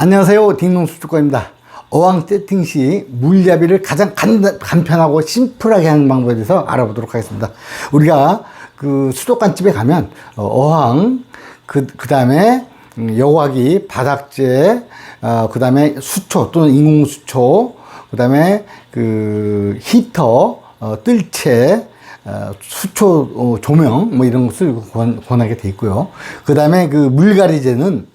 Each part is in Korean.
안녕하세요. 딩동수축과입니다. 어항 세팅 시 물잡이를 가장 간편하고 심플하게 하는 방법에 대해서 알아보도록 하겠습니다. 우리가 그 수족관집에 가면 어항, 그 다음에 여과기, 바닥재, 그 다음에 수초 또는 인공수초, 그 다음에 그 히터, 뜰채, 수초 조명 뭐 이런 것을 권하게 돼 있고요. 그 다음에 그 물가리제는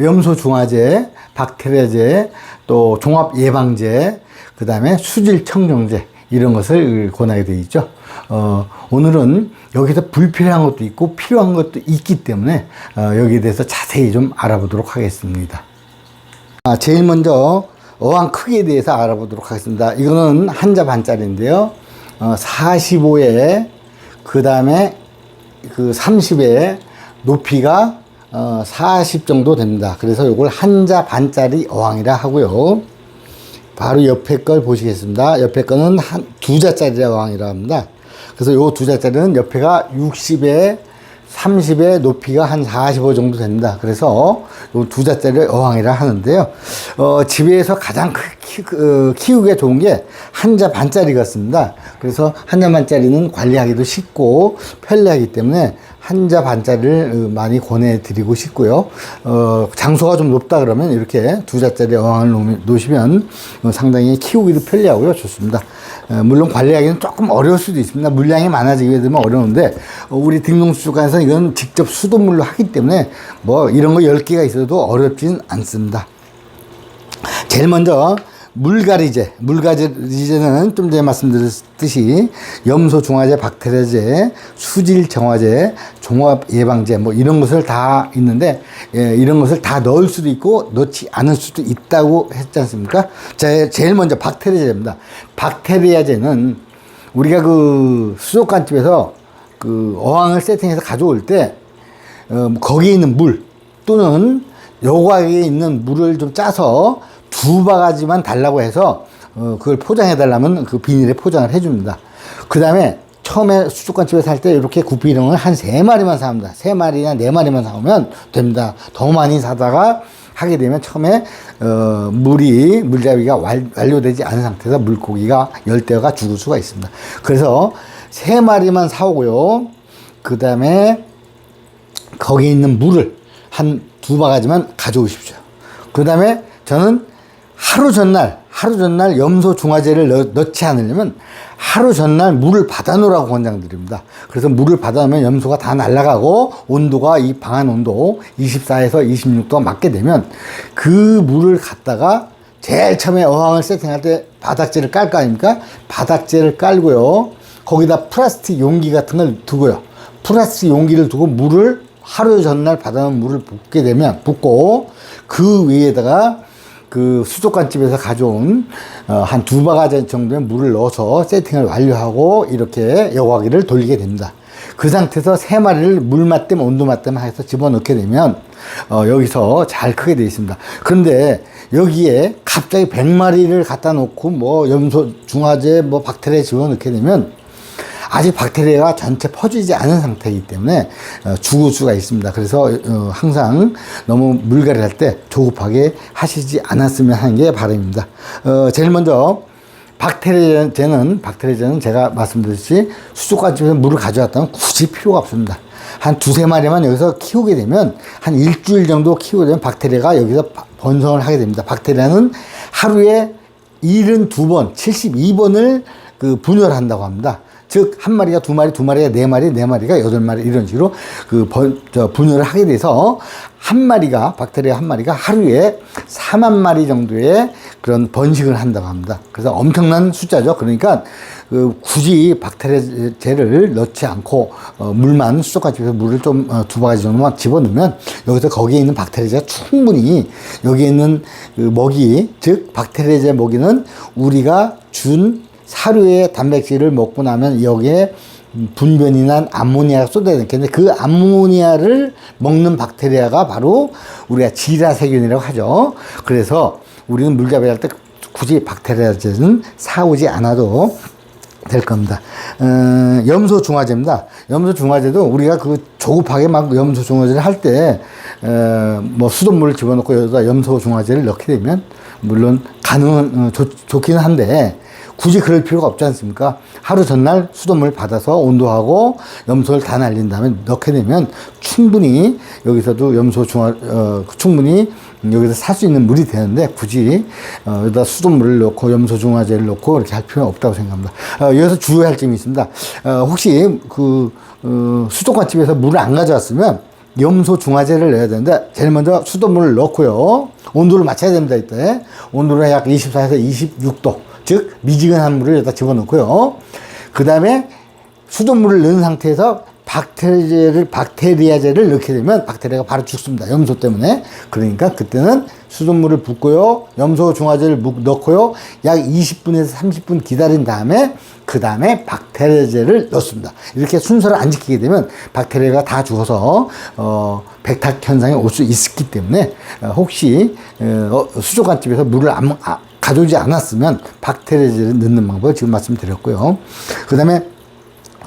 염소 중화제, 박테리아제, 또 종합 예방제, 그 다음에 수질 청정제 이런 것을 권하게 되어 있죠. 오늘은 여기서 불필요한 것도 있고 필요한 것도 있기 때문에 여기에 대해서 자세히 좀 알아보도록 하겠습니다. 제일 먼저 어항 크기에 대해서 알아보도록 하겠습니다. 이거는 한자 반짜리인데요. 45에 그 다음에 그 30에 높이가 40 정도 됩니다. 그래서 이걸 한자 반짜리 어항이라 하고요. 바로 옆에 걸 보시겠습니다. 옆에 거는 두 자짜리 어항이라 합니다. 그래서 요 두 자짜리는 옆에가 60에 30에 높이가 한 45 정도 됩니다. 그래서 요 두 자짜리 어항이라 하는데요. 집에서 가장 키우기가 좋은 게 한자 반짜리 같습니다. 그래서 한자 반짜리는 관리하기도 쉽고 편리하기 때문에 한자 반짜리를 많이 권해드리고 싶고요. 장소가 좀 높다 그러면 이렇게 두 자짜리 어항을 놓으시면 상당히 키우기도 편리하고요. 좋습니다. 물론 관리하기는 조금 어려울 수도 있습니다. 물량이 많아지게 되면 어려운데, 우리 딩동수족관에서는 이건 직접 수돗물로 하기 때문에 뭐 이런 거 10개가 있어도 어렵지는 않습니다. 제일 먼저 물가리제는 좀 전에 말씀드렸듯이 염소 중화제, 박테리아제, 수질 정화제, 종합 예방제 뭐 이런 것을 다 있는데, 이런 것을 다 넣을 수도 있고 넣지 않을 수도 있다고 했지 않습니까? 제일 먼저 박테리아제입니다. 박테리아제는 우리가 그 수족관집에서 그 어항을 세팅해서 가져올 때 거기에 있는 물 또는 여과기에 있는 물을 좀 짜서 두 바가지만 달라고 해서 그걸 포장해 달라면 그 비닐에 포장을 해줍니다. 그 다음에 처음에 수족관집에 살 때 이렇게 구피용을 한 3마리만 사옵니다. 3마리나 4마리만 사오면 됩니다. 더 많이 사다가 하게 되면 처음에 물잡이가 완료되지 않은 상태에서 물고기가 열대어가 죽을 수가 있습니다. 그래서 3마리만 사오고요. 그 다음에 거기에 있는 물을 한 2바가지만 가져오십시오. 그 다음에 저는 하루 전날 염소 중화제를 넣지 않으려면 하루 전날 물을 받아 놓으라고 권장드립니다. 그래서 물을 받아 놓으면 염소가 다 날아가고 온도가 이 방안 온도 24에서 26도가 맞게 되면 그 물을 갖다가 제일 처음에 어항을 세팅할 때 바닥재를 깔 거 아닙니까? 바닥재를 깔고요. 거기다 플라스틱 용기 같은 걸 두고요. 플라스틱 용기를 두고 물을 하루 전날 받아놓은 물을 붓고 그 위에다가 그 수족관집에서 가져온 한 2바가지 정도의 물을 넣어서 세팅을 완료하고 이렇게 여과기를 돌리게 됩니다. 그 상태에서 3마리를 물맛댐, 온도맛댐 해서 집어넣게 되면 여기서 잘 크게 되어 있습니다. 그런데 여기에 갑자기 100마리를 갖다 놓고 뭐 염소 중화제, 뭐 박테리아 집어넣게 되면 아직 박테리아가 전체 퍼지지 않은 상태이기 때문에 죽을 수가 있습니다. 그래서 항상 너무 물갈이 할 때 조급하게 하시지 않았으면 하는 게 바람입니다. 제일 먼저 박테리아제는 제가 말씀드렸듯이 수족관집에서 물을 가져왔다면 굳이 필요가 없습니다. 한 2-3마리만 여기서 키우게 되면 한 일주일 정도 키우게 되면 박테리아가 여기서 번성을 하게 됩니다. 박테리아는 하루에 72번, 72번을 그 분열한다고 합니다. 즉, 한 마리가 2마리, 2마리가 4마리, 4마리가 8마리, 이런 식으로 분열을 하게 돼서 박테리아 한 마리가 하루에 4만 마리 정도의 그런 번식을 한다고 합니다. 그래서 엄청난 숫자죠. 그러니까 굳이 박테리아제를 넣지 않고 물만 수족관집에서 물을 좀 2바가지 정도만 집어넣으면 여기서 거기에 있는 박테리아제가 충분히 여기에 있는 그 먹이, 즉 박테리아제 먹이는 우리가 준 사료의 단백질을 먹고 나면 여기에 분변이 난 암모니아가 쏟아야 되는데 그 암모니아를 먹는 박테리아가 바로 우리가 지라세균이라고 하죠. 그래서 우리는 물잡이 할 때 굳이 박테리아제는 사오지 않아도 될 겁니다. 염소 중화제입니다. 염소 중화제도 우리가 그 조급하게 막 염소 중화제를 할 때, 뭐 수돗물을 집어넣고 여기다 염소 중화제를 넣게 되면, 물론 가능은, 좋기는 한데, 굳이 그럴 필요가 없지 않습니까? 하루 전날 수돗물 받아서 온도하고 염소를 다 날린 다음에 넣게 되면 충분히 여기서도 염소 중화, 충분히 여기서 살 수 있는 물이 되는데 굳이 여기다 수돗물을 넣고 염소 중화제를 넣고 이렇게 할 필요는 없다고 생각합니다. 여기서 주의할 점이 있습니다. 혹시 그 수족관집에서 물을 안 가져왔으면 염소 중화제를 넣어야 되는데 제일 먼저 수돗물을 넣고요. 온도를 맞춰야 됩니다. 이때 온도는 약 24에서 26도, 즉 미지근한 물을 여기다 집어넣고요. 그 다음에 수돗물을 넣은 상태에서 박테리아제를 넣게 되면 박테리아가 바로 죽습니다. 염소 때문에. 그러니까 그때는 수돗물을 붓고요. 염소 중화제를 넣고요. 약 20분에서 30분 기다린 다음에 그 다음에 박테리아제를 넣습니다. 이렇게 순서를 안 지키게 되면 박테리아가 다 죽어서 백탁 현상이 올 수 있기 때문에 혹시 수족관집에서 물을 가져오지 않았으면 박테리아제를 넣는 방법을 지금 말씀드렸고요. 그 다음에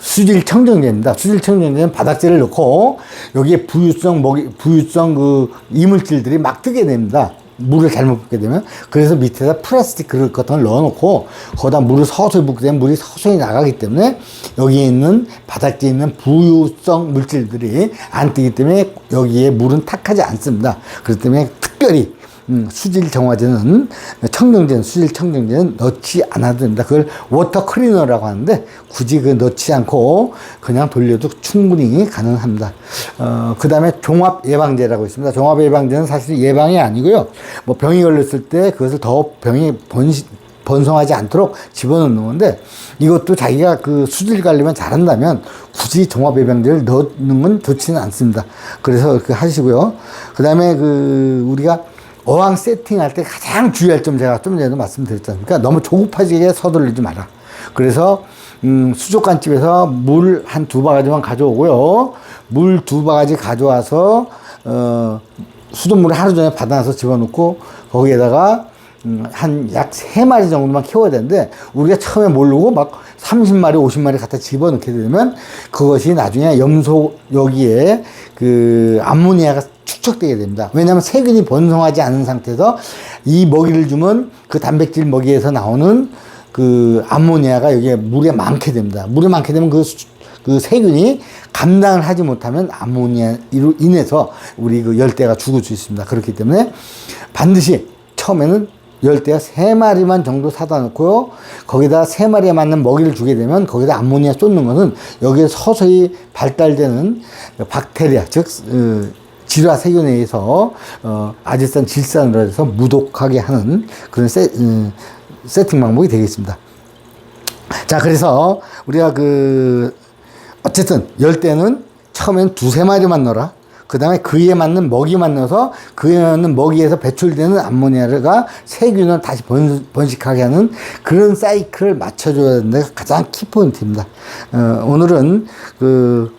수질 청정제입니다. 수질 청정제는 바닥재를 넣고 여기에 부유성 그 이물질들이 막 뜨게 됩니다. 물을 잘못 붓게 되면. 그래서 밑에다 플라스틱 그릇 같은 걸 넣어놓고 거기다 물을 서서히 붓게 되면 물이 서서히 나가기 때문에 여기에 있는 바닥재에 있는 부유성 물질들이 안 뜨기 때문에 여기에 물은 탁하지 않습니다. 그렇기 때문에 특별히 수질 정화제는 수질 청정제는 넣지 않아도 됩니다. 그걸 워터 클리너라고 하는데 굳이 그 넣지 않고 그냥 돌려도 충분히 가능합니다. 그 다음에 종합 예방제라고 있습니다. 종합 예방제는 사실 예방이 아니고요. 뭐 병이 걸렸을 때 그것을 더 병이 번성하지 않도록 집어넣는 건데 이것도 자기가 그 수질 관리만 잘한다면 굳이 종합 예방제를 넣는 건 좋지는 않습니다. 그래서 그렇게 하시고요. 그 다음에 우리가 어항 세팅할 때 가장 주의할 점 제가 좀 전에도 말씀드렸지 않습니까? 너무 조급하게 서두르지 마라. 그래서 수족관집에서 물 한 2바가지만 가져오고요. 물 2바가지 가져와서 수돗물을 하루 전에 받아놔서 집어넣고 거기에다가 한 약 3마리 정도만 키워야 되는데 우리가 처음에 모르고 막 30마리, 50마리 갖다 집어넣게 되면 그것이 나중에 염소 여기에 그 암모니아가 축적되게 됩니다. 왜냐하면 세균이 번성하지 않은 상태에서 이 먹이를 주면 그 단백질 먹이에서 나오는 그 암모니아가 여기에 물에 많게 됩니다. 물에 많게 되면 그 세균이 감당을 하지 못하면 암모니아로 인해서 우리 그 열대가 죽을 수 있습니다. 그렇기 때문에 반드시 처음에는 열대가 3마리만 정도 사다 놓고요. 거기다 3마리에 맞는 먹이를 주게 되면 거기다 암모니아 쏟는 것은 여기에 서서히 발달되는 박테리아, 즉 질화 세균에 의해서 아질산 질산으로 해서 무독하게 하는 그런 세팅 방법이 되겠습니다. 자, 그래서 우리가 어쨌든 열대는 처음엔 2-3마리만 넣어라. 그 다음에 그에 맞는 먹이만 넣어서 그에 맞는 먹이에서 배출되는 암모니아가 세균을 다시 번식하게 하는 그런 사이클을 맞춰줘야 되는 게 가장 키포인트입니다. 오늘은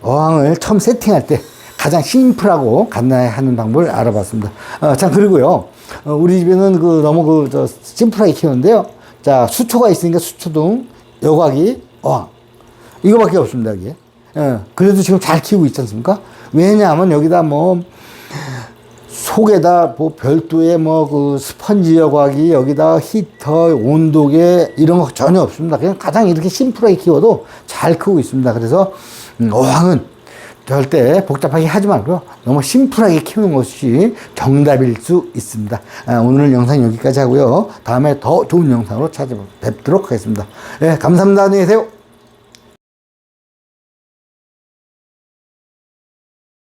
어항을 처음 세팅할 때 가장 심플하고 간단하게 하는 방법을 알아봤습니다. 자, 그리고요, 우리 집에는 너무 심플하게 키우는데요. 자, 수초가 있으니까 수초등, 여과기, 어항. 이거밖에 없습니다, 여기. 그래도 지금 잘 키우고 있지 않습니까? 왜냐하면 여기다 속에다 별도의 스펀지 여과기, 여기다 히터, 온도계, 이런 거 전혀 없습니다. 그냥 가장 이렇게 심플하게 키워도 잘 크고 있습니다. 그래서, 어항은 절대 복잡하게 하지 말고 너무 심플하게 키우는 것이 정답일 수 있습니다. 오늘 영상 여기까지 하고요. 다음에 더 좋은 영상으로 찾아뵙도록 하겠습니다. 네, 감사합니다. 안녕히 계세요.